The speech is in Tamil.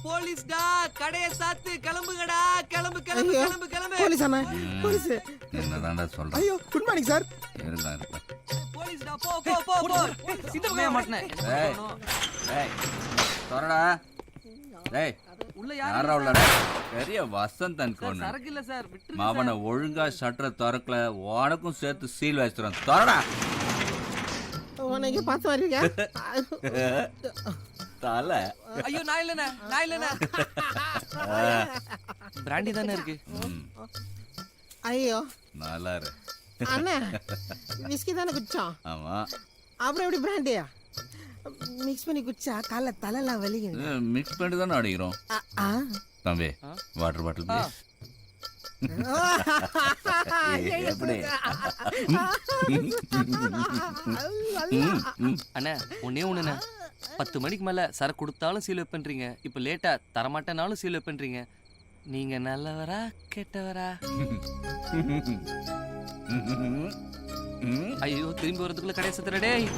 போலீஸ்டா, கடைய சாத்து, கிளம்புங்கடா, கிளம்பு கிளம்பு ஐயோ, கிளம்பு கிளம்பு. போலீஸ் அண்ணா, போலீஸ். என்னதான்டா சொல்றேன்? ஐயோ, குட் மார்னிங் சார். இருக்கலாம் இருக்கலாம். போலீஸ்டா, போ போ போ போ. இந்த பக்கம் மாட்டனே. ஏய் ஏய் தொறடா. ஏய் உள்ள யாரா யாரு? உள்ளடா? பெரிய வசந்தன் சார், கோணு. சரக்கு இல்ல சார், விட்டுருங்க மாவன ஒழுங்கா ஷட்டரை திறக்கல, உனக்கும் சேர்த்து சீல் வச்சிரும். தொறடா. உனக்கு பார்த்து வரீங்க? தலை. சார். ஐயோ, நான் இல்லனே, நான் இல்லனே. பிராண்டி தானே இருக்கு. ஐயோ நல்லா இரு. அண்ணா, விஸ்கி தானே குடிச்சோம். ஆமா. அப்புறம் எப்படி பிராண்டியா மிக்ஸ் பண்ணி குடிச்சா காலைல தலைலாம் வலிக்குது. மிக்ஸ் பண்ணி தானே அடிக்கிறோம். தம்பி வாட்டர் பாட்டில் ப்ளீஸ். எப்படி? அண்ணா, ஒண்ணே ஒண்ணுண்ணே, 10 மணிக்கு மேல சரக்கு கொடுத்தாலும் சீல் வைப்பேன்றீங்க, இப்ப லேட்டா தரமாட்டேனாலும் சீல் வைப்பேன்றீங்க. நீங்க நல்லவரா கெட்டவரா? ஐயோ, திரும்பி வரதுக்குள்ள கடையை சத்துற. டேய்